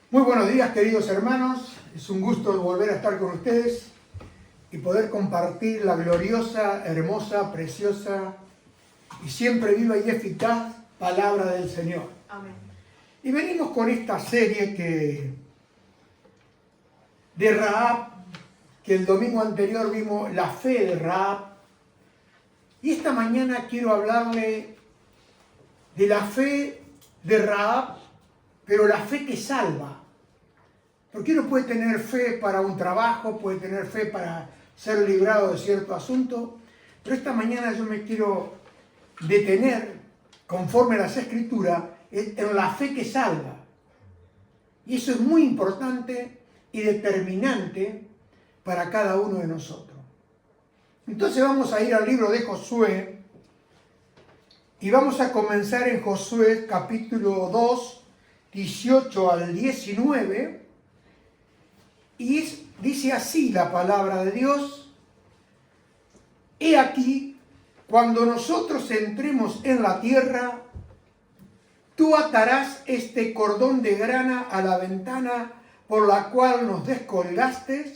Muy buenos días, queridos hermanos. Es un gusto volver a estar con ustedes y poder compartir la gloriosa, hermosa, preciosa y siempre viva y eficaz palabra del Señor. Amén. Y venimos con esta serie de Rahab, que el domingo anterior vimos la fe de Rahab. Y esta mañana quiero hablarle de la fe de Rahab, pero la fe que salva. Porque uno puede tener fe para un trabajo, puede tener fe para ser librado de cierto asunto, pero esta mañana yo me quiero detener, conforme a las Escrituras, en la fe que salva. Y eso es muy importante y determinante para cada uno de nosotros. Entonces vamos a ir al libro de Josué y vamos a comenzar en Josué capítulo 2, 18 al 19. Y dice así la palabra de Dios: He aquí, cuando nosotros entremos en la tierra, tú atarás este cordón de grana a la ventana por la cual nos descolgaste,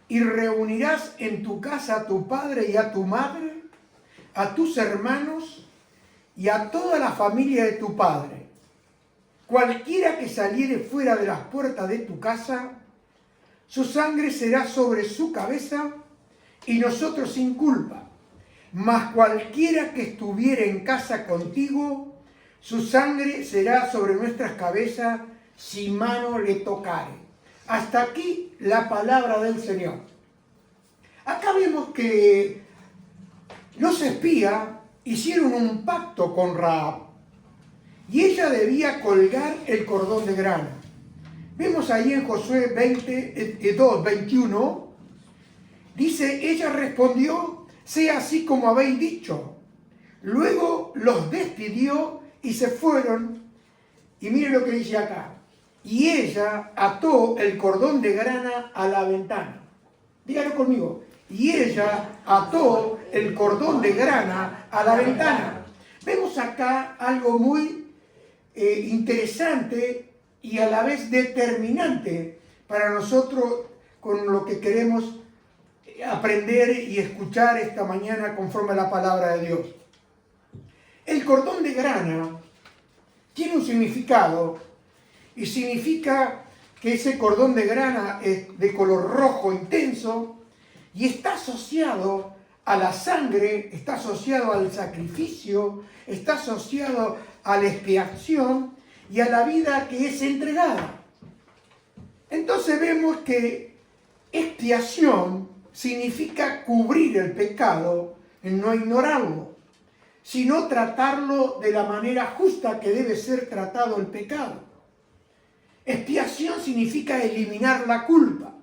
y reunirás en tu casa a tu padre y a tu madre, a tus hermanos y a toda la familia de tu padre. Cualquiera que saliere fuera de las puertas de tu casa, su sangre será sobre su cabeza y nosotros sin culpa. Mas cualquiera que estuviere en casa contigo, su sangre será sobre nuestras cabezas si mano le tocare. Hasta aquí la palabra del Señor. Acá vemos que los espías hicieron un pacto con Rahab y ella debía colgar el cordón de grana. Vemos ahí en Josué 2, 21, dice: ella respondió: sea así como habéis dicho. Luego los despidió y se fueron. Y mire lo que dice acá: y ella ató el cordón de grana a la ventana. Dígalo conmigo: y ella ató el cordón de grana a la ventana. Vemos acá algo muy interesante y a la vez determinante para nosotros con lo que queremos aprender y escuchar esta mañana conforme a la palabra de Dios. El cordón de grana tiene un significado, y significa que ese cordón de grana es de color rojo intenso y está asociado a la sangre, está asociado al sacrificio, está asociado a la expiación y a la vida que es entregada. Entonces vemos que expiación significa cubrir el pecado, no ignorarlo, sino tratarlo de la manera justa que debe ser tratado el pecado. Expiación significa eliminar la culpa.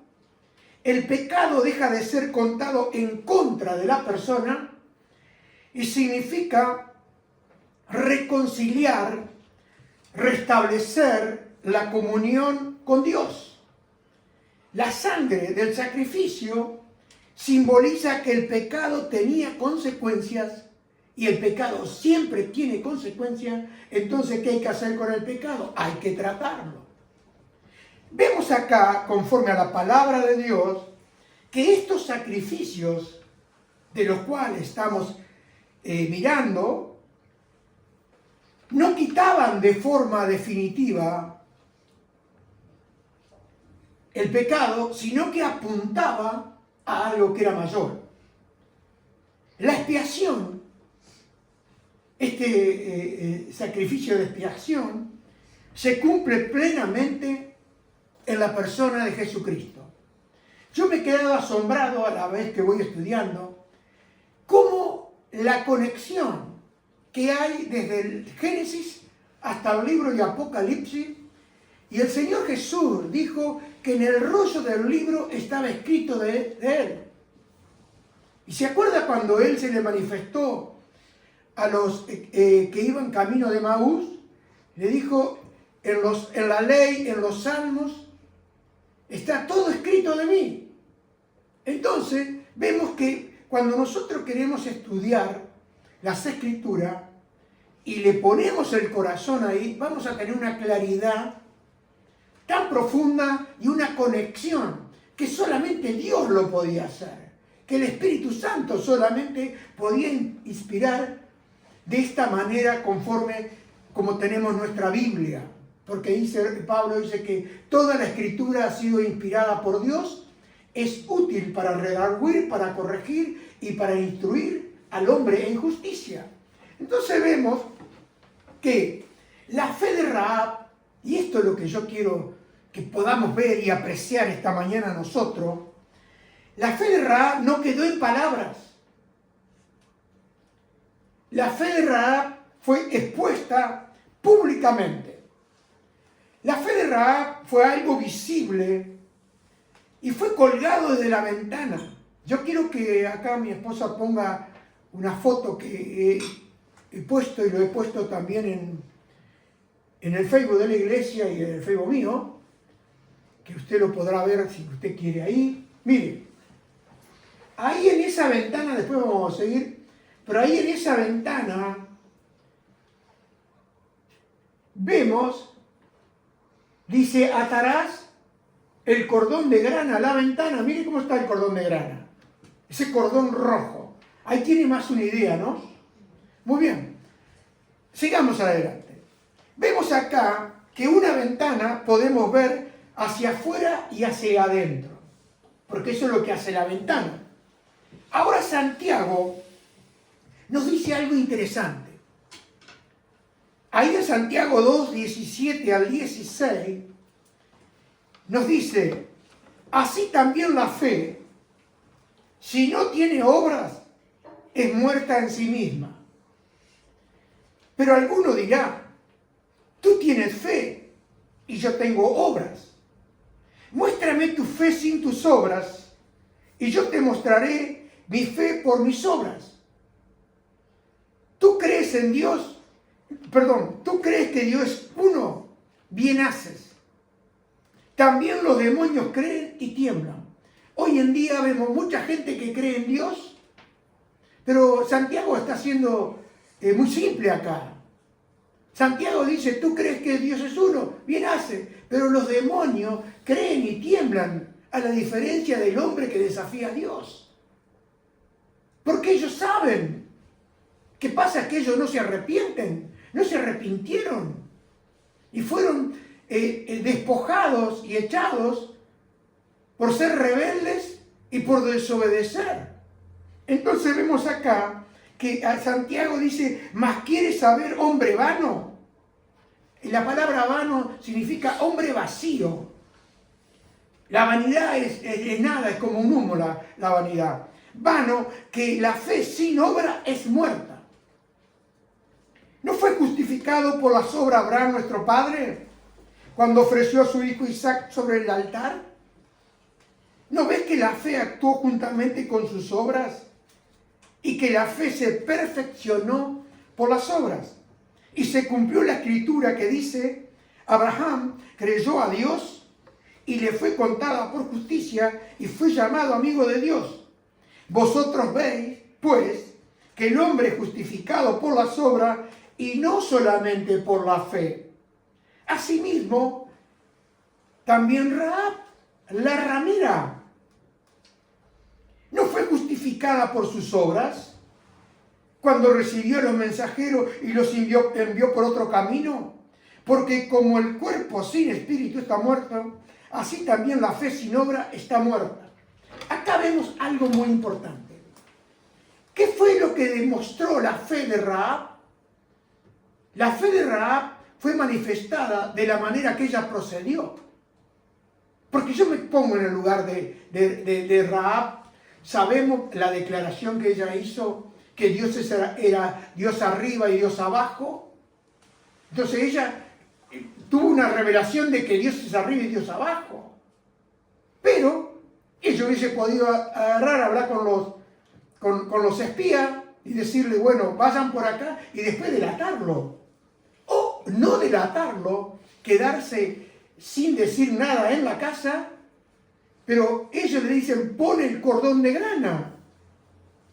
El pecado deja de ser contado en contra de la persona y significa reconciliar, restablecer la comunión con Dios. La sangre del sacrificio simboliza que el pecado tenía consecuencias y el pecado siempre tiene consecuencias. Entonces, ¿qué hay que hacer con el pecado? Hay que tratarlo. Vemos acá, conforme a la palabra de Dios, que estos sacrificios de los cuales estamos mirando no quitaban de forma definitiva el pecado, sino que apuntaba a algo que era mayor. La expiación, este sacrificio de expiación, se cumple plenamente en la persona de Jesucristo. Yo me he quedado asombrado a la vez que voy estudiando cómo la conexión que hay desde el Génesis hasta el libro de Apocalipsis, y el Señor Jesús dijo que en el rollo del libro estaba escrito de Él. Y se acuerda cuando Él se le manifestó a los que iban camino de Maús, le dijo: en la ley, en los salmos, está todo escrito de mí. Entonces vemos que cuando nosotros queremos estudiar las Escrituras y le ponemos el corazón ahí, vamos a tener una claridad tan profunda y una conexión que solamente Dios lo podía hacer, que el Espíritu Santo solamente podía inspirar de esta manera conforme como tenemos nuestra Biblia. Porque Pablo dice que toda la Escritura ha sido inspirada por Dios, es útil para redarguir, para corregir y para instruir al hombre en justicia. Entonces vemos que la fe de Rahab, y esto es lo que yo quiero que podamos ver y apreciar esta mañana nosotros, la fe de Rahab no quedó en palabras. La fe de Rahab fue expuesta públicamente. La fe de Rahab fue algo visible y fue colgado desde la ventana. Yo quiero que acá mi esposa ponga una foto que he puesto y lo he puesto también en el Facebook de la iglesia y en el Facebook mío, que usted lo podrá ver si usted quiere ahí. Mire, ahí en esa ventana, después vamos a seguir, pero ahí en esa ventana vemos, dice, atarás el cordón de grana a la ventana. Mire cómo está el cordón de grana, ese cordón rojo. Ahí tiene más una idea, ¿no? Muy bien, sigamos adelante. Vemos acá que una ventana podemos ver hacia afuera y hacia adentro, porque eso es lo que hace la ventana. Ahora Santiago nos dice algo interesante. Ahí en Santiago 2, 17 al 16, nos dice, así también la fe, si no tiene obras, es muerta en sí misma. Pero alguno dirá, tú tienes fe y yo tengo obras. Muéstrame tu fe sin tus obras y yo te mostraré mi fe por mis obras. ¿Tú crees en Dios? ¿Tú crees que Dios es uno? Bien haces. También los demonios creen y tiemblan. Hoy en día vemos mucha gente que cree en Dios, pero Santiago está siendo muy simple acá. Santiago dice, tú crees que Dios es uno, bien hace, pero los demonios creen y tiemblan, a la diferencia del hombre que desafía a Dios. Porque ellos saben. ¿Qué pasa? Que ellos no se arrepienten, no se arrepintieron y fueron despojados y echados por ser rebeldes y por desobedecer. Entonces vemos acá que Santiago dice, ¿mas quieres saber, hombre vano? Y la palabra vano significa hombre vacío. La vanidad es nada, es como un humo la vanidad. Vano, que la fe sin obra es muerta. ¿No fue justificado por las obras Abraham nuestro padre cuando ofreció a su hijo Isaac sobre el altar? ¿No ves que la fe actuó juntamente con sus obras y que la fe se perfeccionó por las obras? Y se cumplió la escritura que dice, Abraham creyó a Dios y le fue contada por justicia y fue llamado amigo de Dios. Vosotros veis, pues, que el hombre es justificado por las obras y no solamente por la fe. Asimismo, también Rahab, la ramera, ¿no fue justificada por sus obras cuando recibió a los mensajeros y los envió por otro camino? Porque como el cuerpo sin espíritu está muerto, así también la fe sin obra está muerta. Acá vemos algo muy importante. ¿Qué fue lo que demostró la fe de Rahab? La fe de Rahab fue manifestada de la manera que ella procedió. Porque yo me pongo en el lugar de Rahab. Sabemos la declaración que ella hizo, que Dios era Dios arriba y Dios abajo. Entonces ella tuvo una revelación de que Dios es arriba y Dios abajo. Pero ella hubiese podido agarrar, hablar con los espías y decirle, bueno, vayan por acá y después delatarlo. O no delatarlo, quedarse sin decir nada en la casa, pero ellos le dicen, pon el cordón de grana.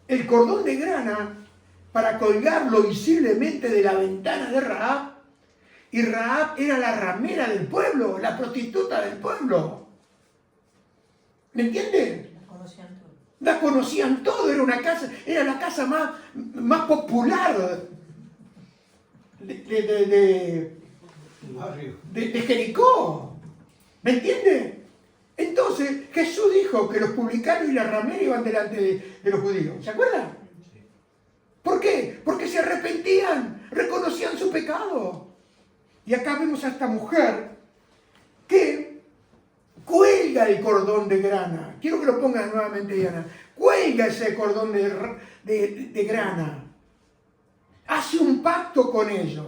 El cordón de grana para colgarlo visiblemente de la ventana de Rahab Y Rahab era la ramera del pueblo, la prostituta del pueblo. ¿Me entienden? La conocían todo, era la casa más popular de Jericó. ¿Me entiende? Entonces Jesús dijo que los publicanos y las rameras iban delante de los judíos. ¿Se acuerdan? ¿Por qué? Porque se arrepentían, reconocían su pecado. Y acá vemos a esta mujer que cuelga el cordón de grana. Quiero que lo pongas nuevamente, Diana. Cuelga ese cordón de grana. Hace un pacto con ellos.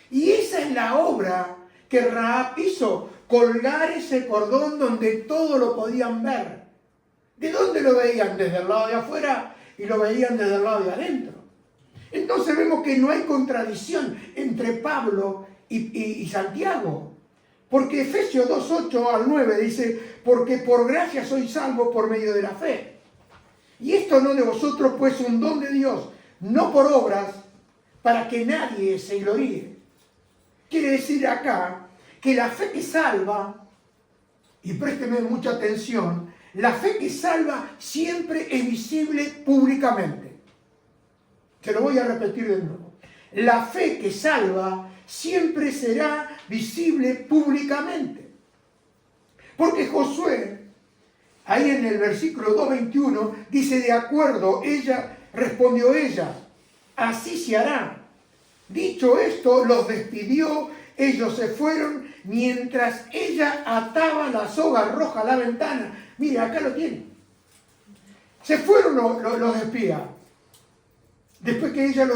Y esa es la obra que Rahab hizo. Colgar ese cordón donde todo lo podían ver. ¿De dónde lo veían? Desde el lado de afuera y lo veían desde el lado de adentro. Entonces vemos que no hay contradicción entre Pablo y Santiago. Porque Efesios 2, 8 al 9 dice, porque por gracia sois salvos por medio de la fe. Y esto no de vosotros, pues un don de Dios, no por obras, para que nadie se gloríe. Quiere decir acá que la fe que salva, y présteme mucha atención, la fe que salva siempre es visible públicamente. Se lo voy a repetir de nuevo. La fe que salva siempre será visible públicamente. Porque Josué, ahí en el versículo 2:21, dice, de acuerdo, respondió ella, así se hará. Dicho esto, los despidió, ellos se fueron, mientras ella ataba la soga roja a la ventana. Mira, acá lo tiene. Se fueron los espías. Después que ella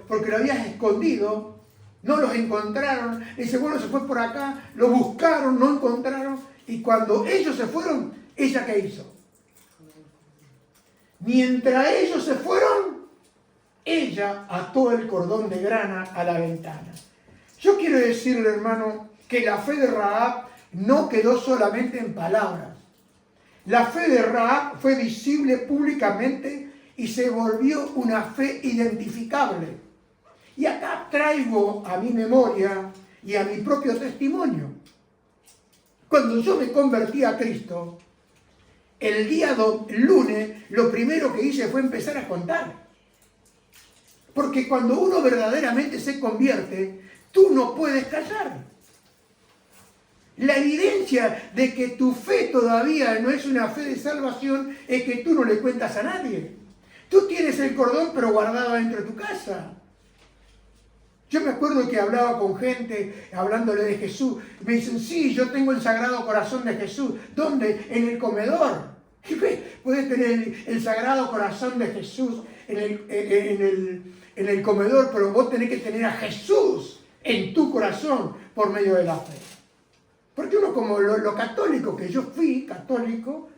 porque lo habías escondido, no los encontraron. Dice, bueno, se fue por acá, lo buscaron, no encontraron. Y cuando ellos se fueron, ¿ella qué hizo? Mientras ellos se fueron, ella ató el cordón de grana a la ventana. Yo quiero decirle, hermano, que la fe de Rahab no quedó solamente en palabras. La fe de Rahab fue visible públicamente y se volvió una fe identificable. Y acá traigo a mi memoria y a mi propio testimonio. Cuando yo me convertí a Cristo, el lunes, lo primero que hice fue empezar a contar. Porque cuando uno verdaderamente se convierte, tú no puedes callar. La evidencia de que tu fe todavía no es una fe de salvación es que tú no le cuentas a nadie. Tú tienes el cordón pero guardado dentro de tu casa. Yo me acuerdo que hablaba con gente hablándole de Jesús. Me dicen, sí, yo tengo el Sagrado Corazón de Jesús. ¿Dónde? En el comedor. Puedes tener el Sagrado Corazón de Jesús en el comedor, pero vos tenés que tener a Jesús en tu corazón por medio de la fe. Porque uno como lo católico, que yo fui católico,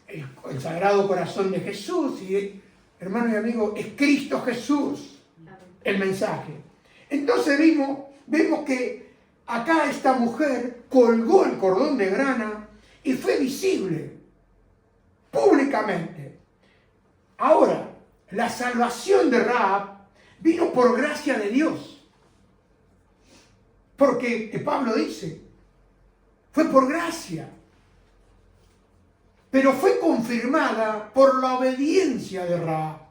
el Sagrado Corazón de Jesús, y hermano y amigo, es Cristo Jesús, el mensaje. Entonces vemos que acá esta mujer colgó el cordón de grana y fue visible, públicamente. Ahora, la salvación de Rahab vino por gracia de Dios. Porque Pablo dice, fue por gracia. Pero fue confirmada por la obediencia de Rahab.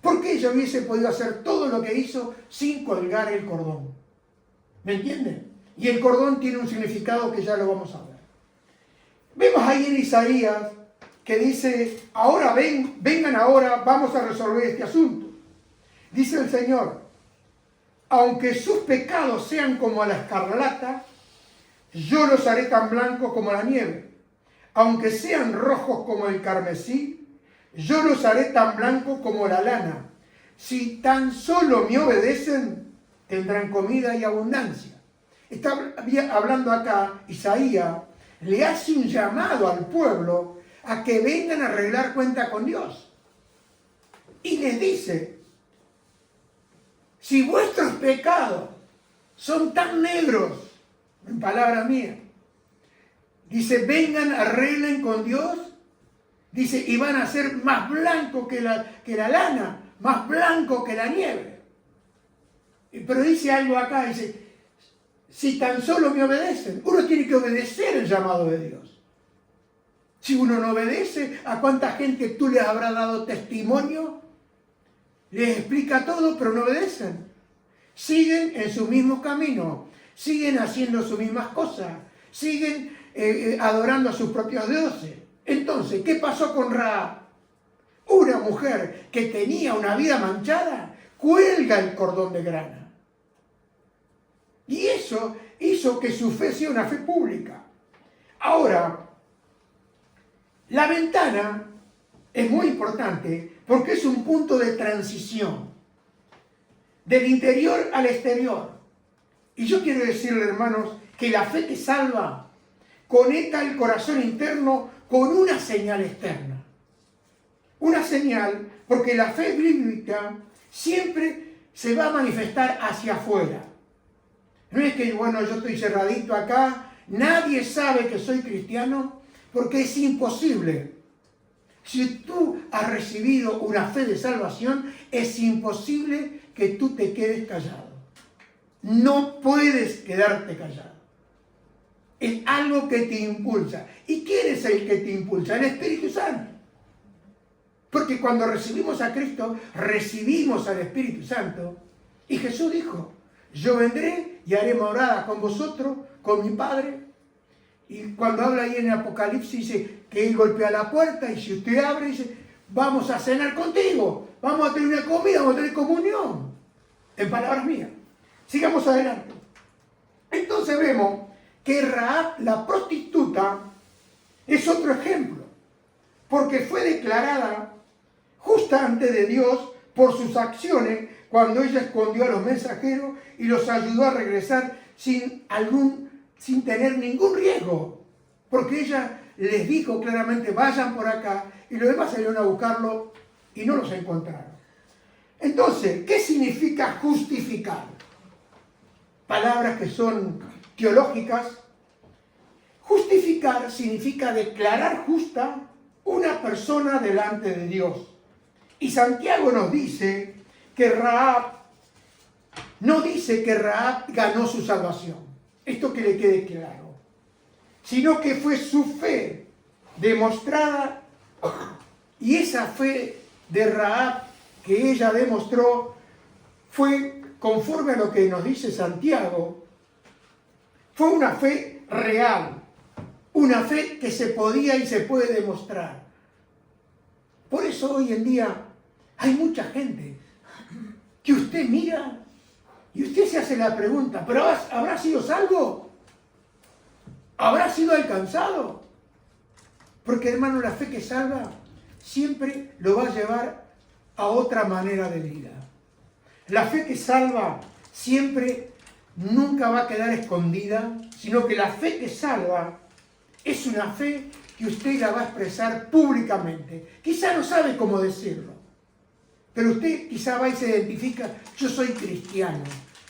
Porque ella hubiese podido hacer todo lo que hizo sin colgar el cordón. ¿Me entienden? Y el cordón tiene un significado que ya lo vamos a ver. Vemos ahí en Isaías que dice, ahora vengan ahora, vamos a resolver este asunto. Dice el Señor, aunque sus pecados sean como la escarlata, yo los haré tan blancos como la nieve. Aunque sean rojos como el carmesí, yo los haré tan blancos como la lana. Si tan solo me obedecen, tendrán comida y abundancia. Está hablando acá, Isaías le hace un llamado al pueblo a que vengan a arreglar cuenta con Dios. Y les dice, si vuestros pecados son tan negros, en palabra mía, dice, vengan, arreglen con Dios, dice, y van a ser más blancos que la lana, más blancos que la nieve. Pero dice algo acá, dice, si tan solo me obedecen. Uno tiene que obedecer el llamado de Dios. Si uno no obedece, ¿a cuánta gente tú les habrás dado testimonio? Les explica todo, pero no obedecen. Siguen en su mismo camino, siguen haciendo sus mismas cosas, siguen adorando a sus propios dioses. Entonces, ¿qué pasó con Rahab? Una mujer que tenía una vida manchada, cuelga el cordón de grana. Y eso hizo que su fe sea una fe pública. Ahora, la ventana es muy importante porque es un punto de transición del interior al exterior. Y yo quiero decirle, hermanos, que la fe que salva conecta el corazón interno con una señal externa. Una señal, porque la fe bíblica siempre se va a manifestar hacia afuera. No es que, bueno, yo estoy cerradito acá, nadie sabe que soy cristiano, porque es imposible. Si tú has recibido una fe de salvación, es imposible que tú te quedes callado. No puedes quedarte callado. Es algo que te impulsa. ¿Y quién es el que te impulsa? El Espíritu Santo. Porque cuando recibimos a Cristo, recibimos al Espíritu Santo. Y Jesús dijo, yo vendré y haré morada con vosotros, con mi Padre. Y cuando habla ahí en el Apocalipsis, dice que Él golpea la puerta y si usted abre, dice, vamos a cenar contigo, vamos a tener una comida, vamos a tener comunión. En palabras mías. Sigamos adelante. Entonces vemos que Rahab, la prostituta, es otro ejemplo, porque fue declarada justa ante de Dios por sus acciones cuando ella escondió a los mensajeros y los ayudó a regresar sin tener ningún riesgo, porque ella les dijo claramente, vayan por acá, y los demás salieron a buscarlo y no los encontraron. Entonces, ¿qué significa justificar? Palabras que son teológicas. Justificar significa declarar justa una persona delante de Dios. Y Santiago nos dice que Rahab, no dice que Rahab ganó su salvación, esto que le quede claro, sino que fue su fe demostrada, y esa fe de Rahab que ella demostró fue conforme a lo que nos dice Santiago, fue una fe real, una fe que se podía y se puede demostrar. Por eso hoy en día hay mucha gente que usted mira y usted se hace la pregunta, ¿pero habrá sido salvo? ¿Habrá sido alcanzado? Porque, hermano, la fe que salva siempre lo va a llevar a otra manera de vida. La fe que salva siempre nunca va a quedar escondida, sino que la fe que salva es una fe que usted la va a expresar públicamente. Quizá no sabe cómo decirlo, pero usted quizá va y se identifica, yo soy cristiano,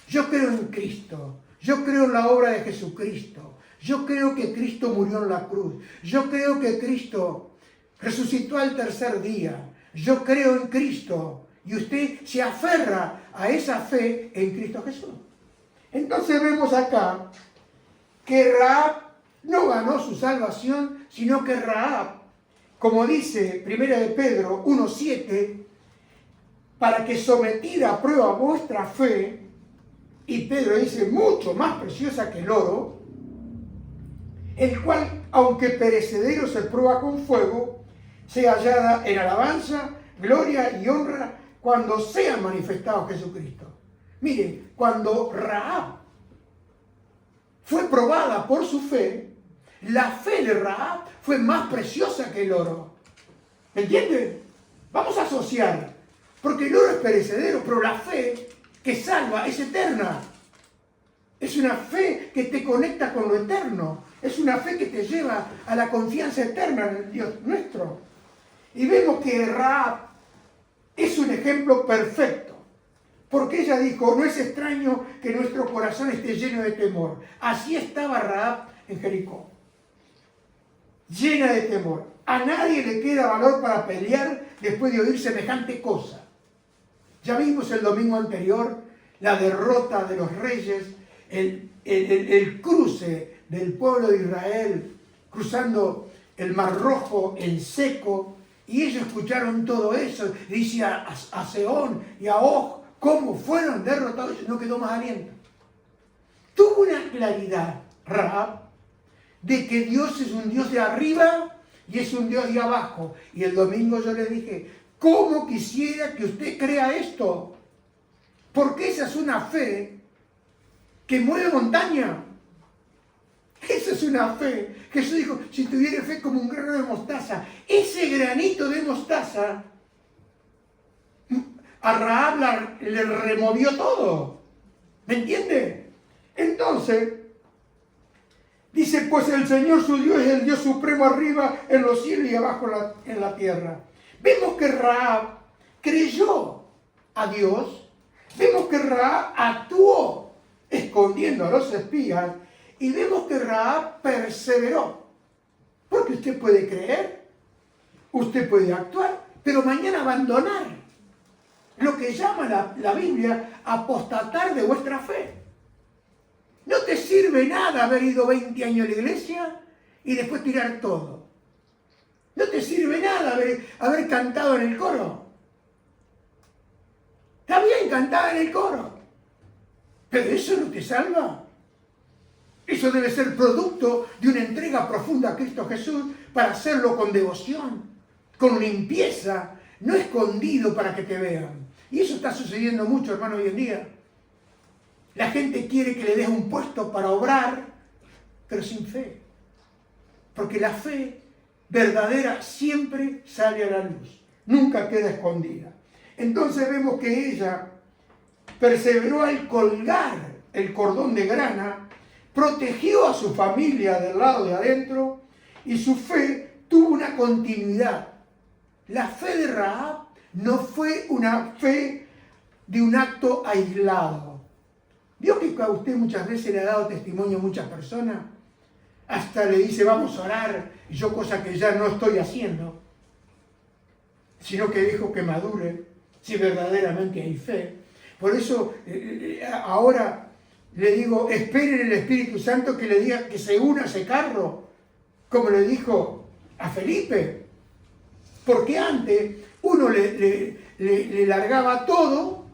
yo creo en Cristo, yo creo en la obra de Jesucristo, yo creo que Cristo murió en la cruz, yo creo que Cristo resucitó al tercer día, yo creo en Cristo, y usted se aferra a esa fe en Cristo Jesús. Entonces vemos acá que Rahab no ganó su salvación, sino que Rahab, como dice 1 de Pedro 1:7, para que sometida a prueba vuestra fe, y Pedro dice mucho más preciosa que el oro, el cual, aunque perecedero se prueba con fuego, sea hallada en alabanza, gloria y honra cuando sea manifestado Jesucristo. Miren, cuando Rahab fue probada por su fe, la fe de Rahab fue más preciosa que el oro. ¿Me entienden? Vamos a asociar, porque el oro es perecedero, pero la fe que salva es eterna. Es una fe que te conecta con lo eterno. Es una fe que te lleva a la confianza eterna en el Dios nuestro. Y vemos que Rahab es un ejemplo perfecto. Porque ella dijo, no es extraño que nuestro corazón esté lleno de temor. Así estaba Rahab en Jericó. Llena de temor. A nadie le queda valor para pelear después de oír semejante cosa. Ya vimos el domingo anterior la derrota de los reyes, el cruce del pueblo de Israel, cruzando el Mar Rojo en seco, y ellos escucharon todo eso, y dice a Sehón y a Og, cómo fueron derrotados, y no quedó más aliento. Tuvo una claridad, Rahab, de que Dios es un Dios de arriba y es un Dios de abajo. Y el domingo yo le dije, ¿cómo quisiera que usted crea esto? Porque esa es una fe que mueve montaña. Esa es una fe. Jesús dijo, si tuviera fe como un grano de mostaza, ese granito de mostaza, a Rahab le removió todo. ¿Me entiende? Entonces, dice, pues el Señor su Dios es el Dios supremo arriba en los cielos y abajo en la tierra. Vemos que Rahab creyó a Dios. Vemos que Rahab actuó escondiendo a los espías. Y vemos que Rahab perseveró. Porque usted puede creer, usted puede actuar, pero mañana abandonar. Lo que llama la Biblia apostatar de vuestra fe. No te sirve nada haber ido 20 años a la iglesia y después tirar todo. No te sirve nada haber cantado en el coro. Está bien cantar en el coro, pero eso no te salva. Eso debe ser producto de una entrega profunda a Cristo Jesús para hacerlo con devoción, con limpieza, no escondido para que te vean. Y eso está sucediendo mucho, hermano, hoy en día. La gente quiere que le des un puesto para obrar, pero sin fe. Porque la fe verdadera siempre sale a la luz, nunca queda escondida. Entonces vemos que ella perseveró al colgar el cordón de grana, protegió a su familia del lado de adentro y su fe tuvo una continuidad. La fe de Rahab no fue una fe de un acto aislado. ¿Vio que a usted muchas veces le ha dado testimonio a muchas personas? Hasta le dice, vamos a orar, y yo cosa que ya no estoy haciendo, sino que dejo que madure, si verdaderamente hay fe. Por eso ahora le digo, esperen el Espíritu Santo que le diga que se una a ese carro, como le dijo a Felipe. Porque antes uno le largaba todo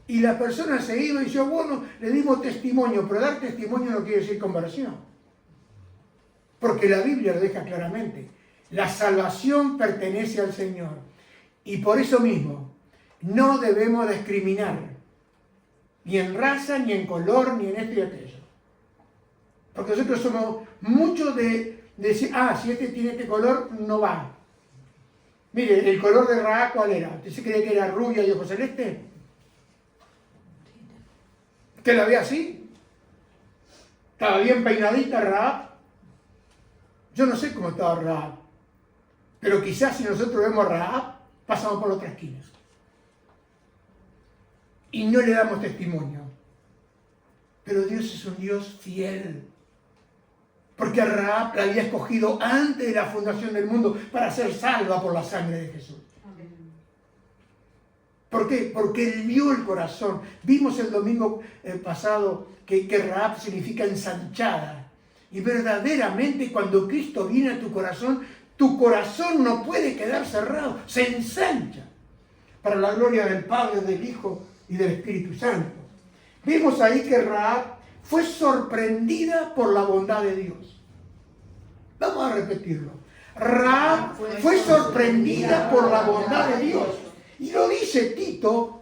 y la persona se iba y decía, bueno, le dimos testimonio, pero dar testimonio no quiere decir conversión. Porque la Biblia lo deja claramente. La salvación pertenece al Señor. Y por eso mismo, no debemos discriminar, ni en raza, ni en color, ni en esto y aquello. Porque nosotros somos muchos de decir, si este tiene este color, no va. Mire, el color de Rahab, ¿cuál era? ¿Usted se cree que era rubia y ojo celeste? ¿Usted la ve así? ¿Estaba bien peinadita Rahab? Yo no sé cómo estaba Rahab, pero quizás si nosotros vemos a Rahab, pasamos por la otra esquina. Y no le damos testimonio. Pero Dios es un Dios fiel. Porque a Rahab la había escogido antes de la fundación del mundo para ser salva por la sangre de Jesús. ¿Por qué? Porque él vio el corazón. Vimos el domingo pasado que Rahab significa ensanchada. Y verdaderamente cuando Cristo viene a tu corazón no puede quedar cerrado, se ensancha para la gloria del Padre, del Hijo y del Espíritu Santo. Vimos ahí que Rahab fue sorprendida por la bondad de Dios. Vamos a repetirlo. Rahab fue sorprendida por la bondad de Dios. Y lo dice Tito,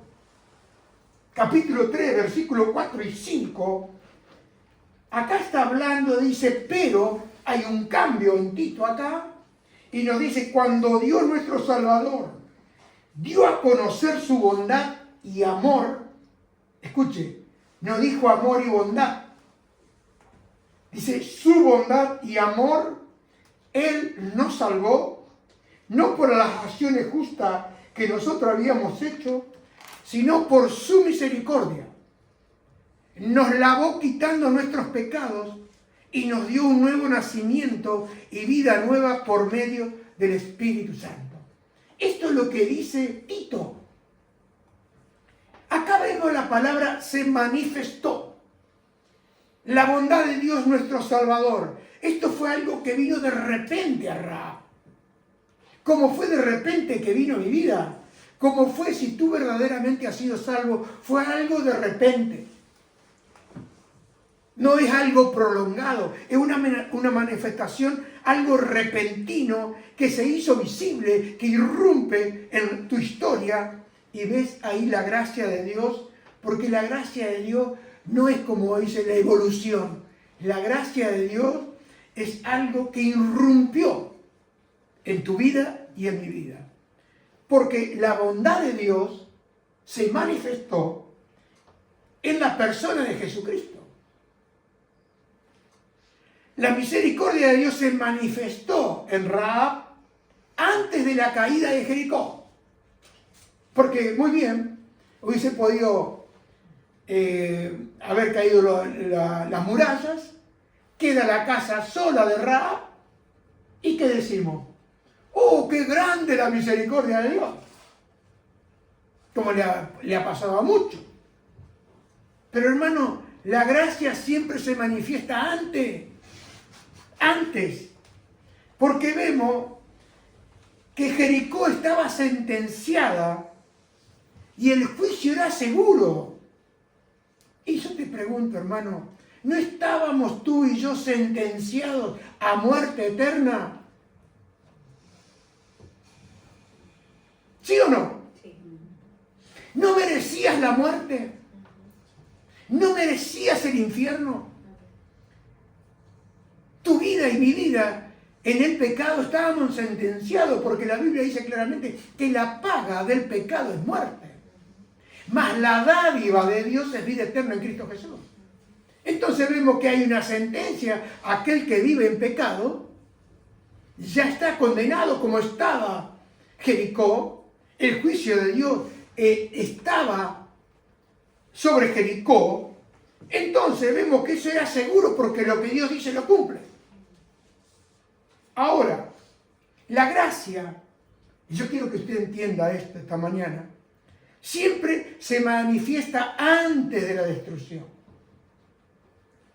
capítulo 3, versículos 4 y 5. Acá está hablando, dice, pero hay un cambio en Tito acá. Y nos dice, cuando Dios nuestro Salvador dio a conocer su bondad y amor, escuche, no dijo amor y bondad. Dice, su bondad y amor, Él nos salvó, no por las acciones justas que nosotros habíamos hecho, sino por su misericordia. Nos lavó quitando nuestros pecados y nos dio un nuevo nacimiento y vida nueva por medio del Espíritu Santo. Esto es lo que dice Tito. Acá vemos la palabra se manifestó. La bondad de Dios nuestro Salvador. Esto fue algo que vino de repente a Rahab. Como fue de repente que vino a mi vida. Como fue si tú verdaderamente has sido salvo. Fue algo de repente. No es algo prolongado. Es una manifestación, algo repentino que se hizo visible, que irrumpe en tu historia. Y ves ahí la gracia de Dios. Porque la gracia de Dios no es como dice la evolución. La gracia de Dios es algo que irrumpió en tu vida y en mi vida. Porque la bondad de Dios se manifestó en la persona de Jesucristo. La misericordia de Dios se manifestó en Rahab antes de la caída de Jericó. Porque, muy bien, hubiese podido haber caído las murallas, queda la casa sola de Rahab, ¿y qué decimos? ¡Oh, qué grande la misericordia de Dios! Como le ha pasado a muchos. Pero hermano, la gracia siempre se manifiesta antes. Porque vemos que Jericó estaba sentenciada y el juicio era seguro. Y yo te pregunto, hermano, ¿no estábamos tú y yo sentenciados a muerte eterna? ¿Sí o no? Sí. ¿No merecías la muerte? ¿No merecías el infierno? Tu vida y mi vida en el pecado estábamos sentenciados porque la Biblia dice claramente que la paga del pecado es muerte. Mas la dádiva de Dios es vida eterna en Cristo Jesús. Entonces vemos que hay una sentencia. Aquel que vive en pecado ya está condenado como estaba Jericó. El juicio de Dios estaba sobre Jericó. Entonces vemos que eso era seguro porque lo que Dios dice lo cumple. Ahora, la gracia, y yo quiero que usted entienda esto esta mañana, siempre se manifiesta antes de la destrucción.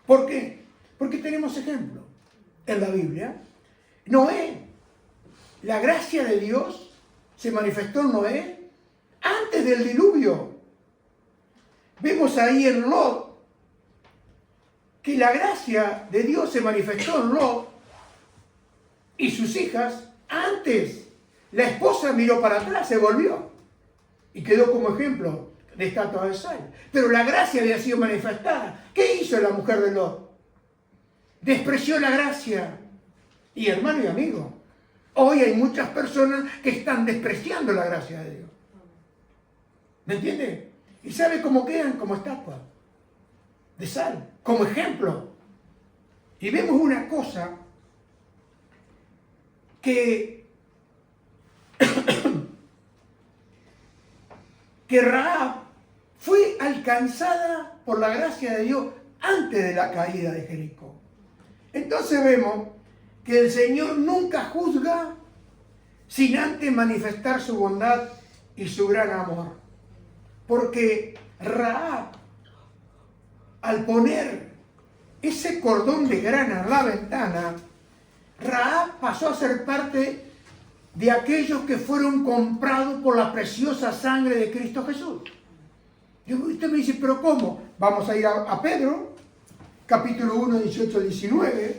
¿Por qué? Porque tenemos ejemplos en la Biblia. Noé, la gracia de Dios se manifestó en Noé antes del diluvio. Vemos ahí en Lot que la gracia de Dios se manifestó en Lot y sus hijas antes. La esposa miró para atrás, se volvió y quedó como ejemplo de estatua de sal. Pero la gracia había sido manifestada. ¿Qué hizo la mujer de Lot? Despreció la gracia. Y hermano y amigo, hoy hay muchas personas que están despreciando la gracia de Dios. ¿Me entiende? ¿Y sabe cómo quedan? Como estatuas de sal, como ejemplo. Y vemos una cosa que Rahab fue alcanzada por la gracia de Dios antes de la caída de Jericó. Entonces vemos que el Señor nunca juzga sin antes manifestar su bondad y su gran amor. Porque Rahab, al poner ese cordón de grana en la ventana, Rahab pasó a ser parte de aquellos que fueron comprados por la preciosa sangre de Cristo Jesús. Y usted me dice, ¿pero cómo? Vamos a ir a Pedro, capítulo 1, 18-19.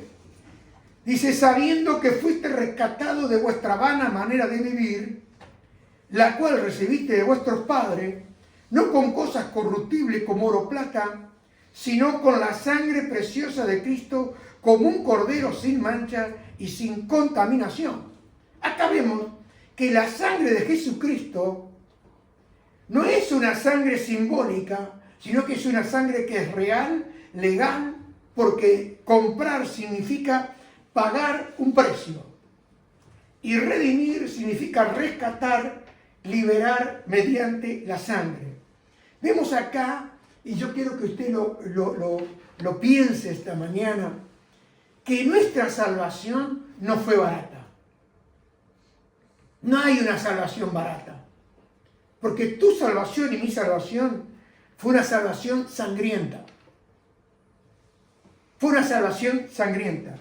Dice, sabiendo que fuiste rescatado de vuestra vana manera de vivir, la cual recibiste de vuestros padres, no con cosas corruptibles como oro o plata, sino con la sangre preciosa de Cristo, como un cordero sin mancha y sin contaminación. Acá vemos que la sangre de Jesucristo no es una sangre simbólica, sino que es una sangre que es real, legal, porque comprar significa pagar un precio. Y redimir significa rescatar, liberar mediante la sangre. Vemos acá, y yo quiero que usted lo piense esta mañana, que nuestra salvación no fue barata. No hay una salvación barata. Porque tu salvación y mi salvación fue una salvación sangrienta. Fue una salvación sangrienta.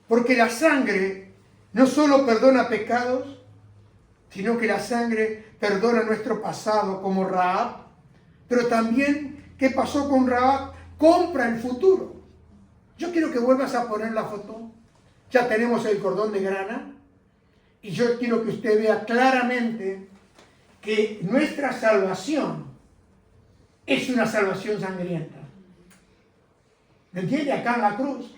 Porque la sangre no solo perdona pecados, sino que la sangre perdona nuestro pasado como Rahab. Pero también, ¿qué pasó con Rahab? Compra el futuro. Yo quiero que vuelvas a poner la foto. Ya tenemos el cordón de grana. Y yo quiero que usted vea claramente que nuestra salvación es una salvación sangrienta. ¿Me entiende? Acá en la cruz,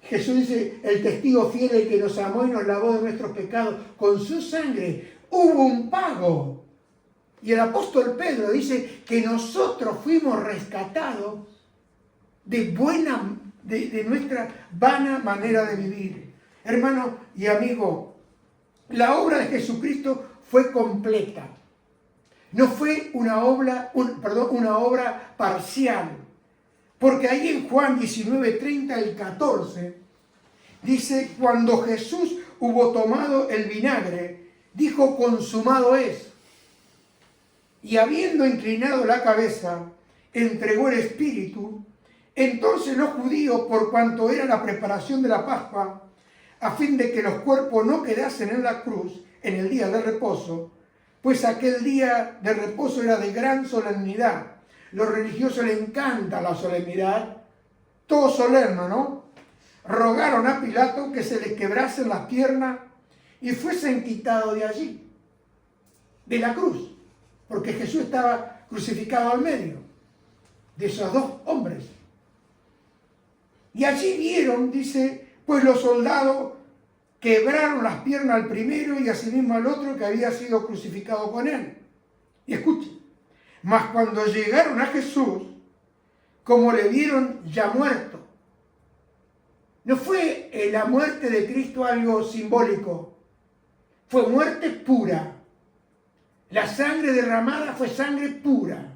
Jesús dice, el testigo fiel, el que nos amó y nos lavó de nuestros pecados, con su sangre hubo un pago. Y el apóstol Pedro dice que nosotros fuimos rescatados de nuestra vana manera de vivir. Hermano y amigo, la obra de Jesucristo fue completa. No fue una obra parcial. Porque ahí en Juan 19:30 y 14, dice, cuando Jesús hubo tomado el vinagre, dijo, consumado es. Y habiendo inclinado la cabeza, entregó el espíritu. Entonces los judíos, por cuanto era la preparación de la Pascua, a fin de que los cuerpos no quedasen en la cruz en el día de reposo, pues aquel día de reposo era de gran solemnidad. Los religiosos les encanta la solemnidad, todo solemne, ¿no? Rogaron a Pilato que se les quebrasen las piernas y fuesen quitados de allí, de la cruz, porque Jesús estaba crucificado al medio de esos dos hombres. Y allí vieron, dice, pues los soldados quebraron las piernas al primero y asimismo al otro que había sido crucificado con él. Y escuchen, mas cuando llegaron a Jesús, como le vieron ya muerto, no fue la muerte de Cristo algo simbólico, fue muerte pura. La sangre derramada fue sangre pura.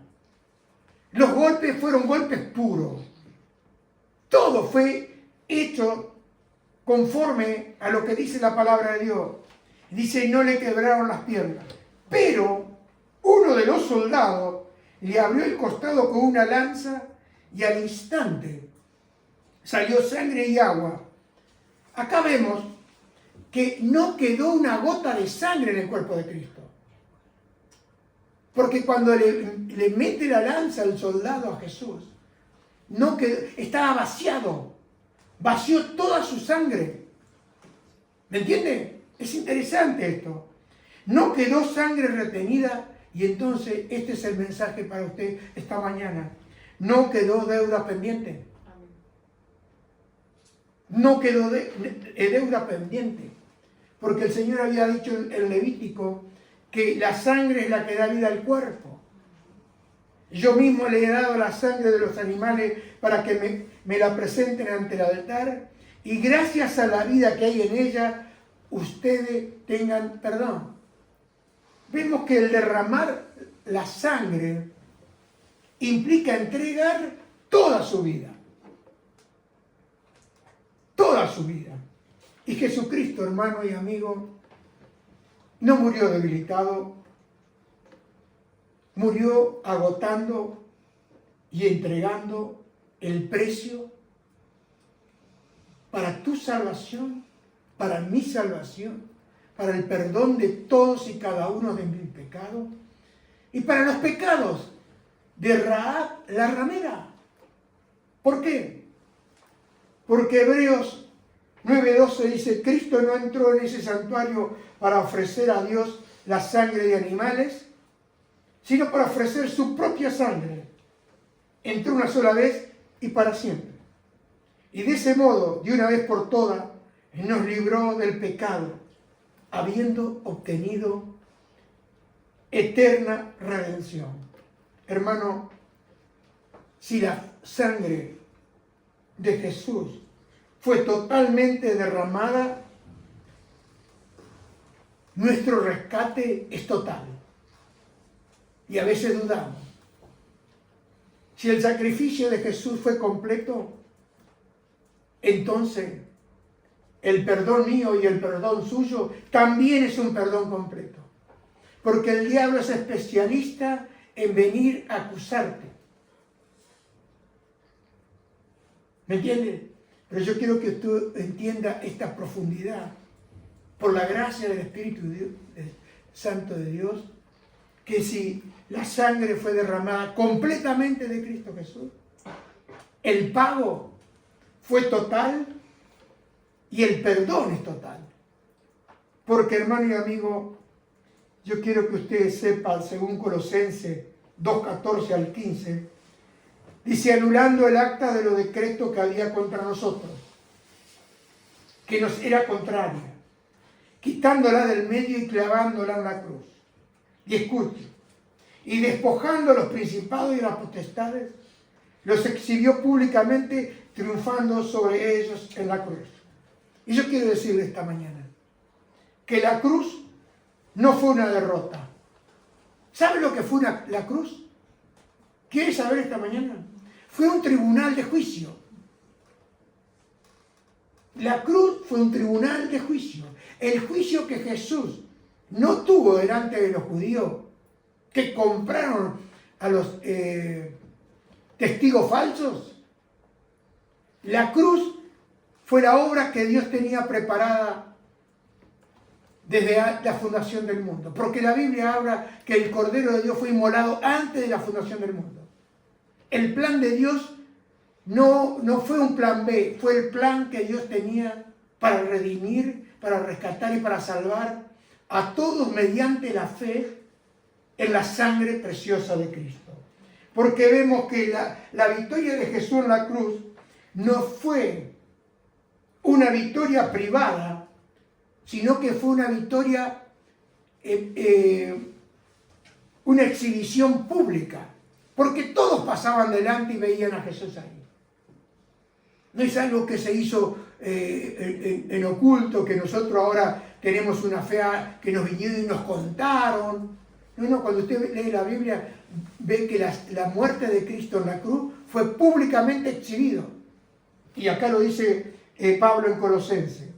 Los golpes fueron golpes puros. Todo fue hecho conforme a lo que dice la palabra de Dios. Dice, no le quebraron las piernas. Pero uno de los soldados le abrió el costado con una lanza y al instante salió sangre y agua. Acá vemos que no quedó una gota de sangre en el cuerpo de Cristo. Porque cuando le mete la lanza el soldado a Jesús, no quedó, estaba vaciado, vació toda su sangre. ¿Me entiende? Es interesante esto. No quedó sangre retenida y entonces este es el mensaje para usted esta mañana. No quedó deuda pendiente. No quedó deuda pendiente. Porque el Señor había dicho en Levítico que la sangre es la que da vida al cuerpo. Yo mismo le he dado la sangre de los animales para que me la presenten ante el altar y gracias a la vida que hay en ella, ustedes tengan perdón. Vemos que el derramar la sangre implica entregar toda su vida. Toda su vida. Y Jesucristo, hermano y amigo, no murió debilitado, murió agotando y entregando el precio para tu salvación, para mi salvación, para el perdón de todos y cada uno de mis pecados y para los pecados de Rahab la ramera. ¿Por qué? Porque Hebreos 9:12 dice, Cristo no entró en ese santuario para ofrecer a Dios la sangre de animales, sino para ofrecer su propia sangre. Entró una sola vez y para siempre. Y de ese modo, de una vez por todas, nos libró del pecado, habiendo obtenido eterna redención. Hermano, si la sangre de Jesús fue totalmente derramada, nuestro rescate es total. Y a veces dudamos. Si el sacrificio de Jesús fue completo, entonces el perdón mío y el perdón suyo también es un perdón completo. Porque el diablo es especialista en venir a acusarte. ¿Me entiendes? Pero yo quiero que tú entiendas esta profundidad, por la gracia del Espíritu Santo de Dios, que si la sangre fue derramada completamente de Cristo Jesús, el pago fue total y el perdón es total. Porque, hermano y amigo, yo quiero que ustedes sepan, según Colosenses 2:14 al 15, dice: anulando el acta de los decretos que había contra nosotros, que nos era contraria, quitándola del medio y clavándola en la cruz. Y escuchen, y despojando a los principados y las potestades, los exhibió públicamente, triunfando sobre ellos en la cruz. Y yo quiero decirle esta mañana que la cruz no fue una derrota. ¿Sabe lo que fue la cruz? ¿Quiere saber esta mañana? Fue un tribunal de juicio. La cruz fue un tribunal de juicio. El juicio que Jesús no tuvo delante de los judíos que compraron a los testigos falsos. La cruz fue la obra que Dios tenía preparada desde la fundación del mundo. Porque la Biblia habla que el Cordero de Dios fue inmolado antes de la fundación del mundo. El plan de Dios no fue un plan B, fue el plan que Dios tenía para redimir, para rescatar y para salvar a todos mediante la fe en la sangre preciosa de Cristo. Porque vemos que la victoria de Jesús en la cruz no fue una victoria privada, sino que fue una victoria, una exhibición pública, porque todos pasaban delante y veían a Jesús ahí. No es algo que se hizo en oculto, que nosotros ahora tenemos una fe que nos vinieron y nos contaron. No, cuando usted lee la Biblia, ve que la muerte de Cristo en la cruz fue públicamente exhibido. Y acá lo dice Pablo en Colosenses.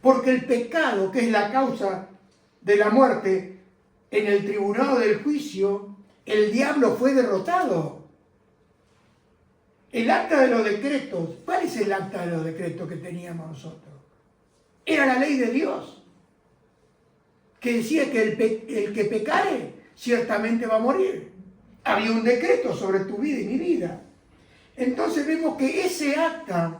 Porque el pecado, que es la causa de la muerte, en el tribunal del juicio, el diablo fue derrotado. El acta de los decretos, ¿cuál es el acta de los decretos que teníamos nosotros? Era la ley de Dios, que decía que el que pecare ciertamente va a morir. Había un decreto sobre tu vida y mi vida. Entonces vemos que ese acta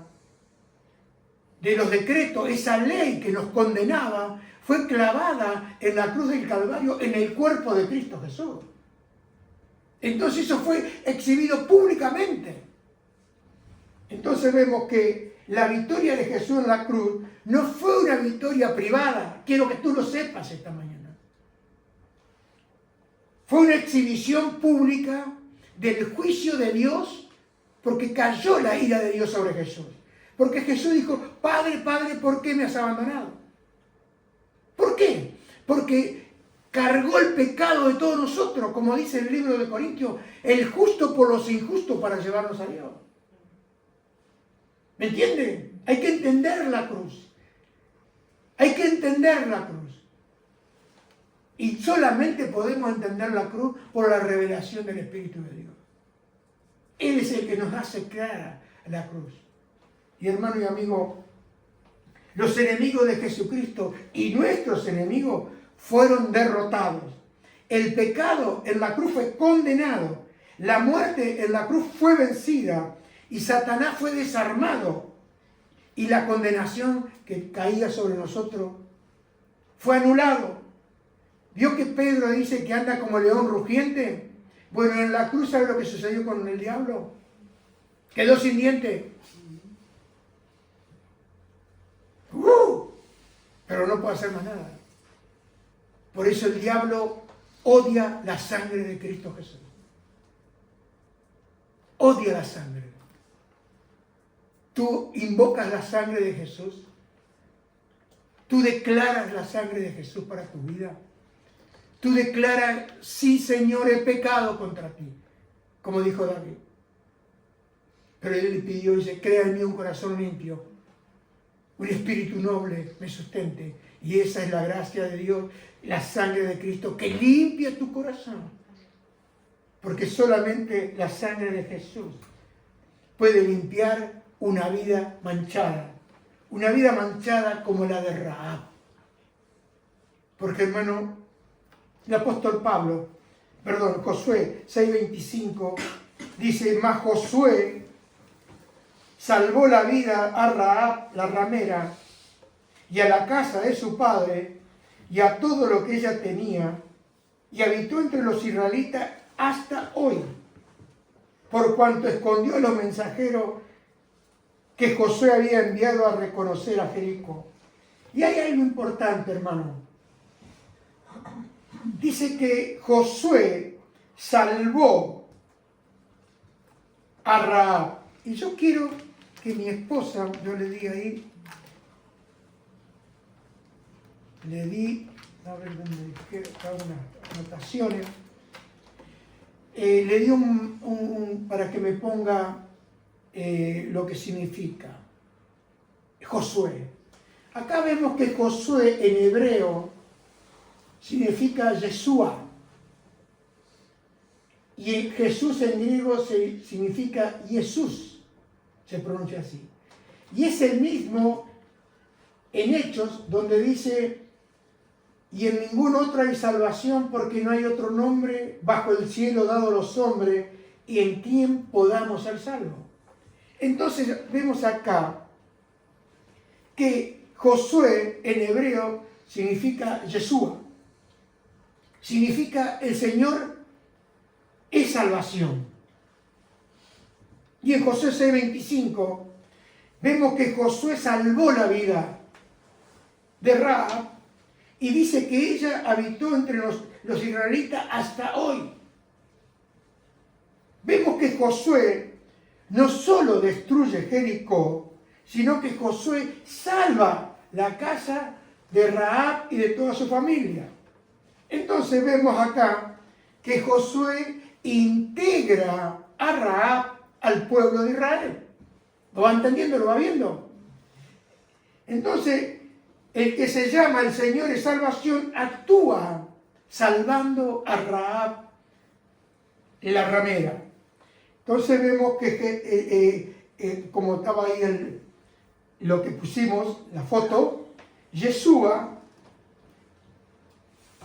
de los decretos, esa ley que nos condenaba, fue clavada en la cruz del Calvario, en el cuerpo de Cristo Jesús. Entonces eso fue exhibido públicamente. Entonces vemos que la victoria de Jesús en la cruz no fue una victoria privada. Quiero que tú lo sepas esta mañana. Fue una exhibición pública del juicio de Dios, porque cayó la ira de Dios sobre Jesús. Porque Jesús dijo: Padre, Padre, ¿por qué me has abandonado? ¿Por qué? Porque cargó el pecado de todos nosotros, como dice el libro de Corintios, el justo por los injustos para llevarnos a Dios. ¿Me entiende? Hay que entender la cruz. Hay que entender la cruz. Y solamente podemos entender la cruz por la revelación del Espíritu de Dios. Él es el que nos hace clara la cruz. Y hermano y amigo, los enemigos de Jesucristo y nuestros enemigos fueron derrotados. El pecado en la cruz fue condenado. La muerte en la cruz fue vencida. Y Satanás fue desarmado. Y la condenación que caía sobre nosotros fue anulado. ¿Vio que Pedro dice que anda como león rugiente? Bueno, en la cruz, ¿sabe lo que sucedió con el diablo? Quedó sin diente. Pero no puede hacer más nada. Por eso el diablo odia la sangre de Cristo Jesús. Odia la sangre. Tú invocas la sangre de Jesús. Tú declaras la sangre de Jesús para tu vida. Tú declaras: sí, Señor, he pecado contra ti, como dijo David. Pero él le pidió, dice: crea en mí un corazón limpio, un espíritu noble me sustente. Y esa es la gracia de Dios, la sangre de Cristo, que limpia tu corazón. porque solamente la sangre de Jesús puede limpiar una vida manchada como la de Rahab. Porque, hermano, el apóstol Josué 6:25 dice: mas Josué salvó la vida a Rahab, la ramera, y a la casa de su padre, y a todo lo que ella tenía, y habitó entre los israelitas hasta hoy, por cuanto escondió a los mensajeros que Josué había enviado a reconocer a Jericó. Y hay algo importante, hermano. Dice que Josué salvó a Rahab. Y yo quiero que mi esposa, yo le di ahí, a ver dónde dije, unas anotaciones, le di para que me ponga lo que significa Josué. Acá vemos que Josué en hebreo significa Yeshua, y Jesús en griego significa Jesús, se pronuncia así. Y es el mismo en Hechos, donde dice: y en ningún otro hay salvación, porque no hay otro nombre bajo el cielo dado a los hombres y en quien podamos ser salvos. Entonces vemos acá que Josué en hebreo significa Yeshua, significa el Señor es salvación. Y en Josué 6:25 vemos que Josué salvó la vida de Rahab, y dice que ella habitó entre los israelitas hasta hoy. Vemos que Josué no solo destruye Jericó, sino que Josué salva la casa de Rahab y de toda su familia. Entonces vemos acá que Josué integra a Rahab al pueblo de Israel. ¿Lo va entendiendo? ¿Lo va viendo? Entonces, el que se llama el Señor es salvación actúa salvando a Rahab, la ramera. Entonces vemos que como estaba ahí lo que pusimos, la foto, Yeshua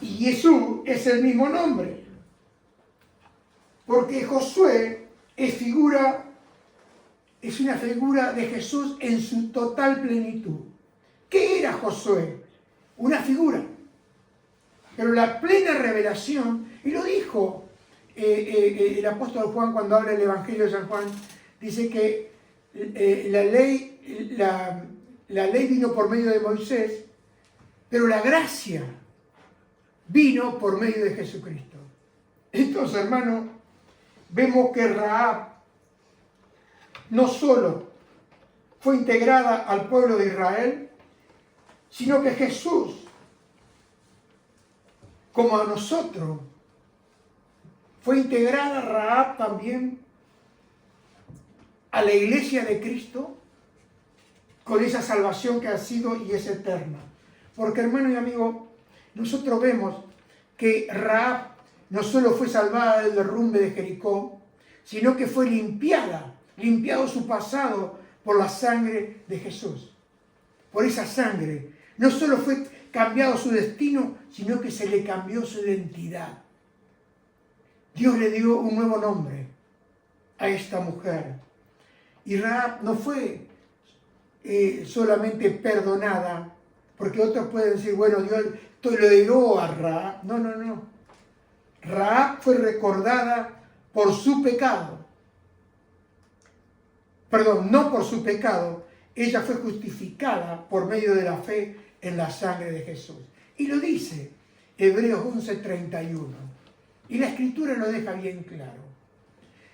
y Jesús es el mismo nombre. Porque Josué es una figura de Jesús en su total plenitud. ¿Qué era Josué? Una figura. Pero la plena revelación, y lo dijo el apóstol Juan cuando habla del Evangelio de San Juan, dice que la ley vino por medio de Moisés, pero la gracia vino por medio de Jesucristo. Entonces, hermano, vemos que Rahab no solo fue integrada al pueblo de Israel, sino que Jesús, como a nosotros, fue integrada Rahab también a la iglesia de Cristo, con esa salvación que ha sido y es eterna. Porque, hermano y amigo, nosotros vemos que Rahab no solo fue salvada del derrumbe de Jericó, sino que fue limpiado su pasado por la sangre de Jesús. Por esa sangre no solo fue cambiado su destino, sino que se le cambió su identidad. Dios le dio un nuevo nombre a esta mujer. Y Rahab no fue solamente perdonada, porque otros pueden decir, bueno, Dios lo dio a Rahab. No. Rahab fue recordada por su pecado. Perdón, no por su pecado. Ella fue justificada por medio de la fe en la sangre de Jesús. Y lo dice Hebreos 11:31. Y la Escritura lo deja bien claro.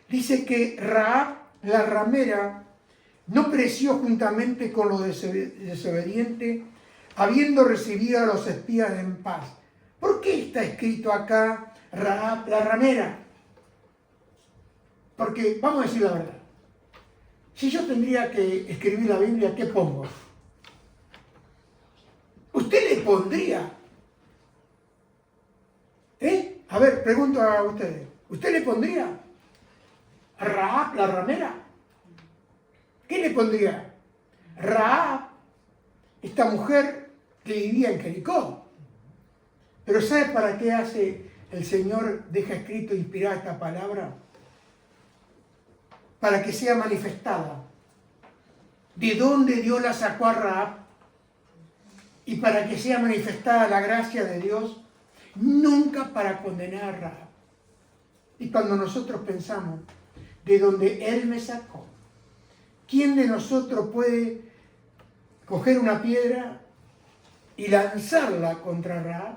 Dice que Rahab, la ramera, no pereció juntamente con los desobedientes, habiendo recibido a los espías en paz. ¿Por qué está escrito acá Rahab, la ramera? Porque, vamos a decir la verdad, si yo tendría que escribir la Biblia, ¿qué pongo? ¿Usted le pondría? A ver, pregunto a ustedes. ¿Usted le pondría a Rahab, la ramera? ¿Qué le pondría? Rahab, esta mujer que vivía en Jericó. Pero ¿sabe para qué hace el Señor, deja escrito, inspirada esta palabra? Para que sea manifestada. ¿De dónde Dios la sacó a Rahab? Y para que sea manifestada la gracia de Dios, nunca para condenar a Rahab. Y cuando nosotros pensamos, de donde Él me sacó, ¿quién de nosotros puede coger una piedra y lanzarla contra Rahab?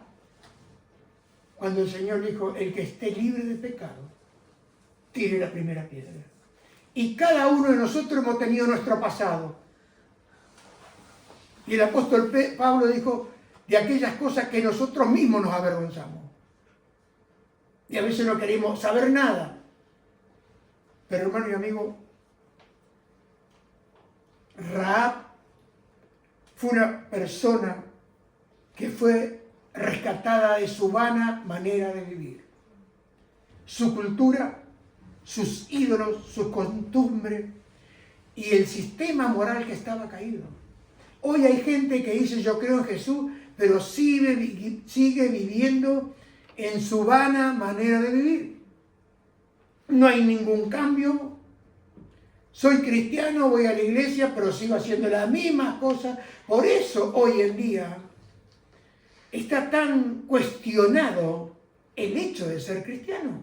Cuando el Señor dijo, el que esté libre de pecado, tire la primera piedra. Y cada uno de nosotros hemos tenido nuestro pasado. Y el apóstol Pablo dijo, de aquellas cosas que nosotros mismos nos avergonzamos. Y a veces no queremos saber nada. Pero hermano y amigo, Rahab fue una persona que fue rescatada de su vana manera de vivir. Su cultura, sus ídolos, sus costumbres y el sistema moral que estaba caído. Hoy hay gente que dice yo creo en Jesús, pero sigue viviendo en su vana manera de vivir. No hay ningún cambio. Soy cristiano, voy a la iglesia, pero sigo haciendo las mismas cosas. Por eso hoy en día está tan cuestionado el hecho de ser cristiano.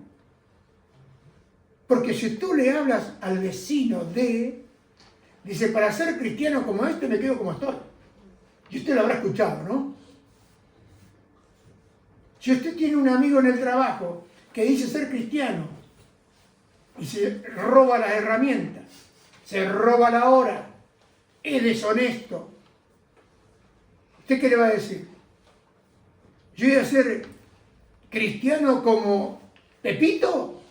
Porque si tú le hablas al vecino dice, para ser cristiano como este me quedo como estoy. Y usted lo habrá escuchado, ¿no? Si usted tiene un amigo en el trabajo que dice ser cristiano y se roba las herramientas, se roba la hora, es deshonesto, ¿usted qué le va a decir? ¿Yo voy a ser cristiano como Pepito?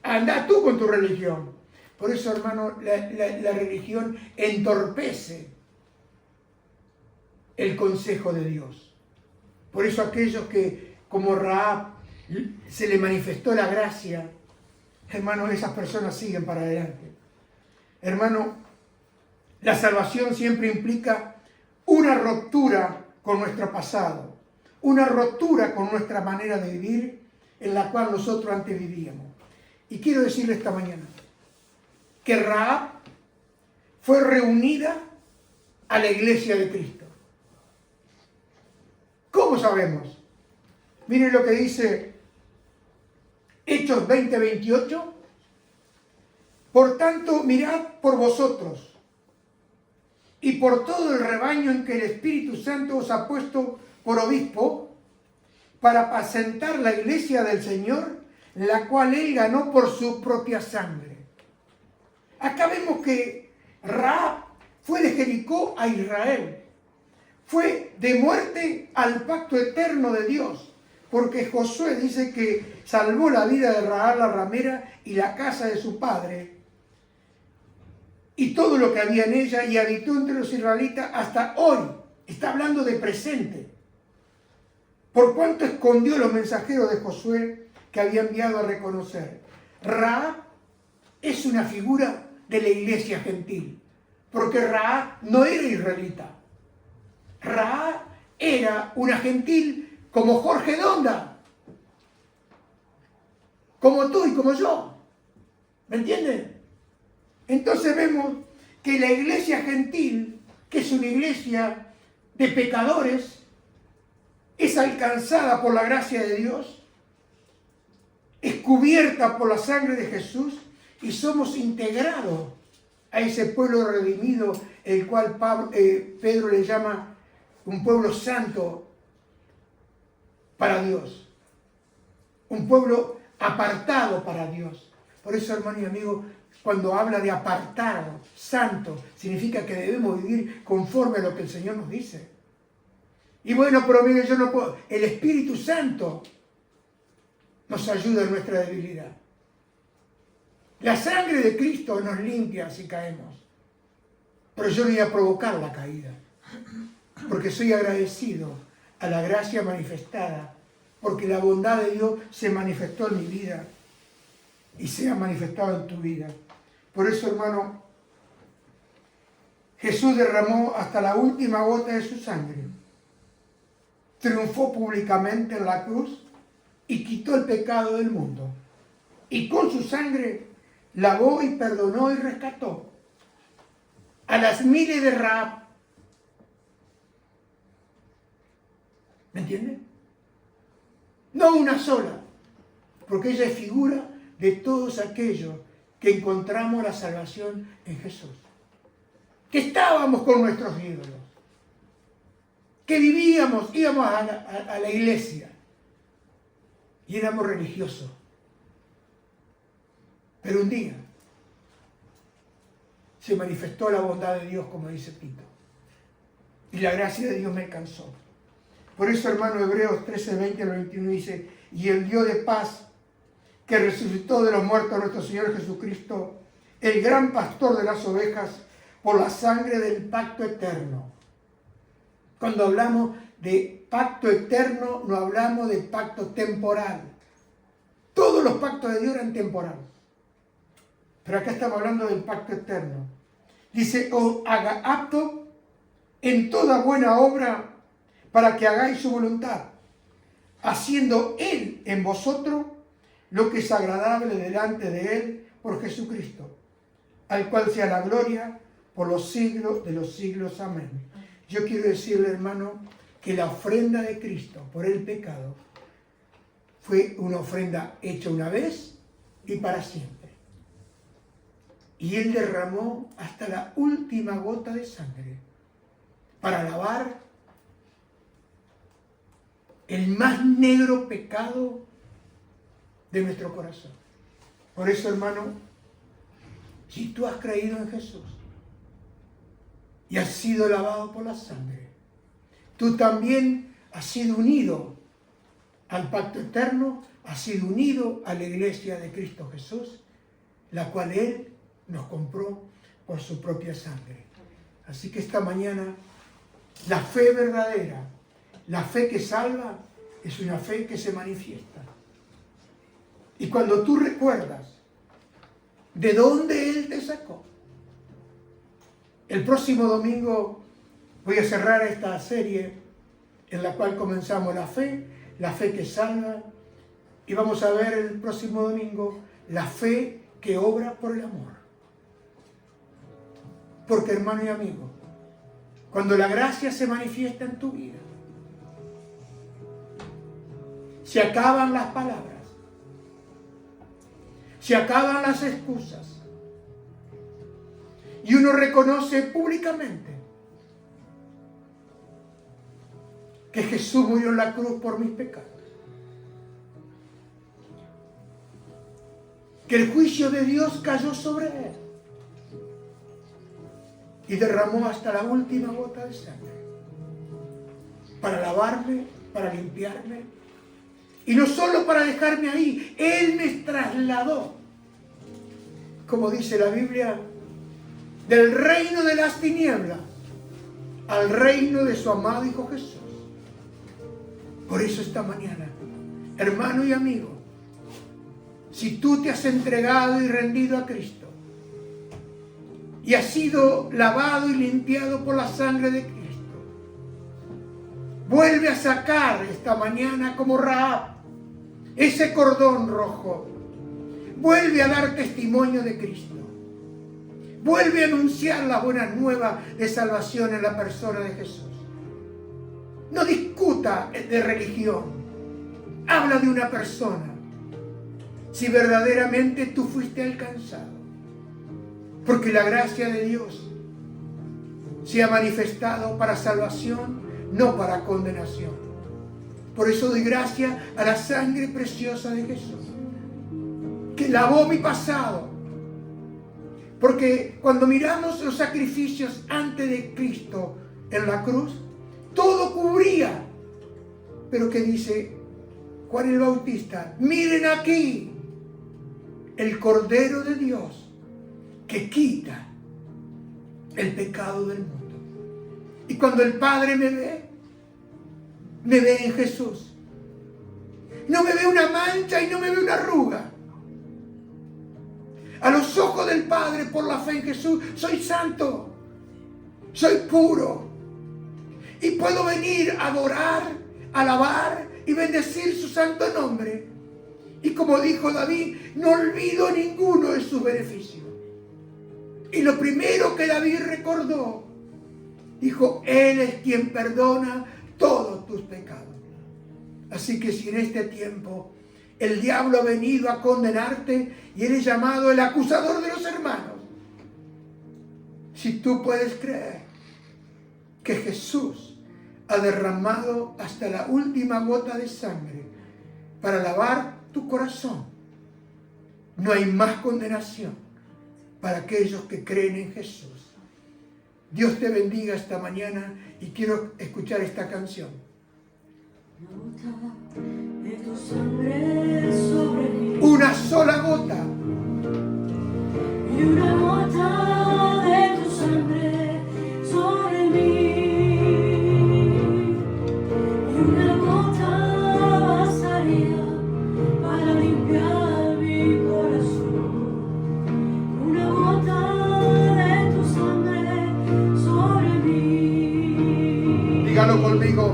Anda tú con tu religión. Por eso, hermano, la religión entorpece el consejo de Dios. Por eso aquellos que, como Rahab, se le manifestó la gracia, hermano, esas personas siguen para adelante. Hermano, la salvación siempre implica una ruptura con nuestro pasado, una ruptura con nuestra manera de vivir en la cual nosotros antes vivíamos. Y quiero decirle esta mañana que Rahab fue reunida a la iglesia de Cristo. ¿Cómo sabemos? Miren lo que dice Hechos 20:28. Por tanto, mirad por vosotros y por todo el rebaño en que el Espíritu Santo os ha puesto por obispo para apacentar la iglesia del Señor, la cual Él ganó por su propia sangre. Acá vemos que Rahab fue de Jericó a Israel. Fue de muerte al pacto eterno de Dios. Porque Josué dice que salvó la vida de Rahab la ramera y la casa de su padre y todo lo que había en ella, y habitó entre los israelitas hasta hoy. Está hablando de presente. Por cuanto escondió los mensajeros de Josué que había enviado a reconocer. Rahab es una figura de la iglesia gentil, porque Rahab no era israelita. Rahab era una gentil como Jorge Donda, como tú y como yo. ¿Me entienden? Entonces vemos que la iglesia gentil, que es una iglesia de pecadores, es alcanzada por la gracia de Dios, es cubierta por la sangre de Jesús y somos integrados a ese pueblo redimido, el cual Pedro le llama un pueblo santo para Dios, un pueblo apartado para Dios. Por eso, hermano y amigo, cuando habla de apartado, santo, significa que debemos vivir conforme a lo que el Señor nos dice. Y bueno, pero mire, yo no puedo. El Espíritu Santo nos ayuda en nuestra debilidad. La sangre de Cristo nos limpia si caemos. Pero yo no voy a provocar la caída, porque soy agradecido a la gracia manifestada porque la bondad de Dios se manifestó en mi vida y se ha manifestado en tu vida. Por eso, hermano, Jesús derramó hasta la última gota de su sangre. Triunfó públicamente en la cruz y quitó el pecado del mundo. Y con su sangre lavó y perdonó y rescató a las miles de Rahab. ¿Me entienden? No una sola, porque ella es figura de todos aquellos que encontramos la salvación en Jesús. Que estábamos con nuestros ídolos, que íbamos a la iglesia y éramos religiosos. Pero un día se manifestó la bondad de Dios, como dice Tito, y la gracia de Dios me alcanzó. Por eso, hermano, Hebreos 13, 20 al 21 dice: y el Dios de paz, que resucitó de los muertos a nuestro Señor Jesucristo, el gran pastor de las ovejas, por la sangre del pacto eterno. Cuando hablamos de pacto eterno, no hablamos de pacto temporal. Todos los pactos de Dios eran temporales. Pero acá estamos hablando del pacto eterno. Dice: os haga apto en toda buena obra para que hagáis su voluntad, haciendo Él en vosotros lo que es agradable delante de Él por Jesucristo, al cual sea la gloria por los siglos de los siglos. Amén. Yo quiero decirle, hermano, que la ofrenda de Cristo por el pecado fue una ofrenda hecha una vez y para siempre. Y Él derramó hasta la última gota de sangre para lavar el más negro pecado de nuestro corazón. Por eso, hermano, si tú has creído en Jesús y has sido lavado por la sangre, tú también has sido unido al pacto eterno, has sido unido a la iglesia de Cristo Jesús, la cual Él nos compró por su propia sangre. Así que esta mañana, la fe verdadera, la fe que salva, es una fe que se manifiesta. Y cuando tú recuerdas de dónde Él te sacó, el próximo domingo voy a cerrar esta serie en la cual comenzamos la fe que salva, y vamos a ver el próximo domingo la fe que obra por el amor. Porque, hermano y amigo, cuando la gracia se manifiesta en tu vida, se acaban las palabras, se acaban las excusas, y uno reconoce públicamente que Jesús murió en la cruz por mis pecados, que el juicio de Dios cayó sobre Él y derramó hasta la última gota de sangre para lavarme, para limpiarme, y no solo para dejarme ahí. Él me trasladó, como dice la Biblia, del reino de las tinieblas al reino de su amado Hijo Jesús. Por eso esta mañana, hermano y amigo, si tú te has entregado y rendido a Cristo y has sido lavado y limpiado por la sangre de Cristo, vuelve a sacar esta mañana como Rahab ese cordón rojo. Vuelve a dar testimonio de Cristo. Vuelve a anunciar la buena nueva de salvación en la persona de Jesús. No discuta de religión. Habla de una persona. Si verdaderamente tú fuiste alcanzado. Porque la gracia de Dios se ha manifestado para salvación, no para condenación. Por eso doy gracias a la sangre preciosa de Jesús, que lavó mi pasado. Porque cuando miramos los sacrificios antes de Cristo en la cruz, todo cubría. Pero que dice Juan el Bautista: miren aquí el Cordero de Dios que quita el pecado del mundo. Y cuando el Padre me ve en Jesús. No me ve una mancha y no me ve una arruga. A los ojos del Padre, por la fe en Jesús, soy santo, soy puro. Y puedo venir a adorar, alabar y bendecir su santo nombre. Y como dijo David, no olvido ninguno de sus beneficios. Y lo primero que David recordó, dijo, Él es quien perdona todos tus pecados. Así que si en este tiempo el diablo ha venido a condenarte y eres llamado el acusador de los hermanos, si tú puedes creer que Jesús ha derramado hasta la última gota de sangre para lavar tu corazón, no hay más condenación para aquellos que creen en Jesús. Dios te bendiga esta mañana y quiero escuchar esta canción. De tu sangre sobre mí. Una sola gota. Y una gota de tu sangre sobre mí. Y una gota bastaría para limpiar mi corazón. Una gota de tu sangre sobre mí. Dígalo conmigo.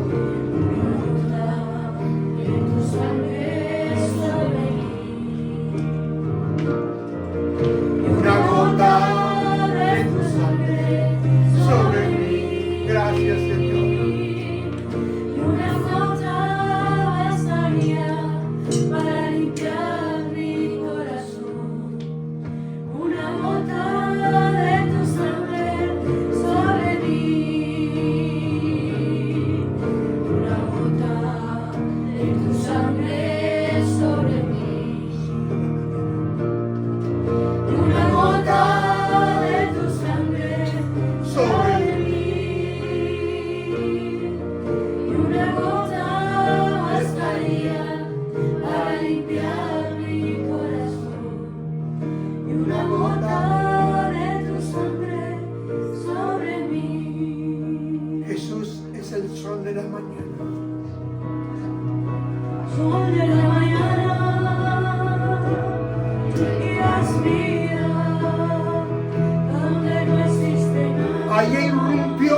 Ahí irrumpió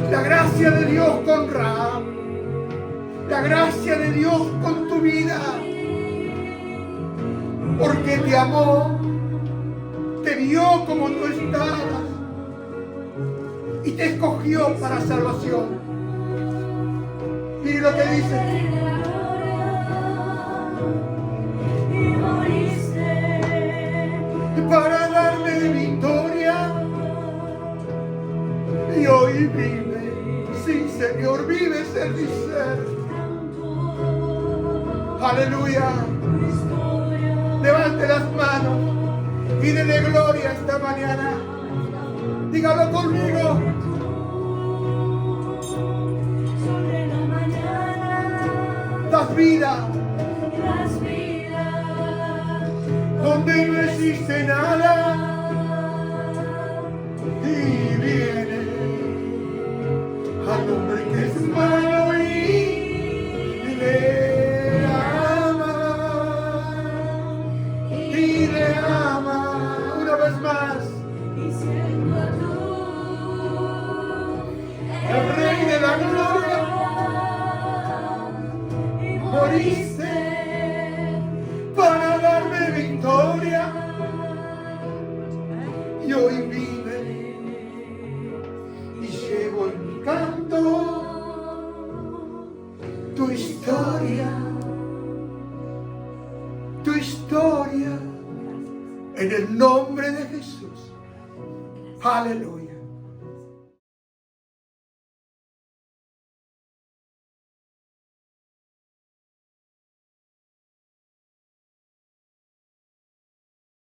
la gracia de Dios con Rahab, la gracia de Dios con tu vida, porque te amó, te vio como tú estabas y te escogió para salvación. Mire lo que dice. Para darme victoria. Y hoy vive, sí Señor, vives en mi ser. Aleluya. Levante las manos y dele gloria esta mañana. Dígalo conmigo. Das vida donde no existe nada. Y viene al hombre que es malo y le ama. Y le ama una vez más. Y siendo tú El Rey de la gloria, moriste para darme victoria. Y hoy vive y llevo en mi canto tu historia, en el nombre de Jesús. Aleluya.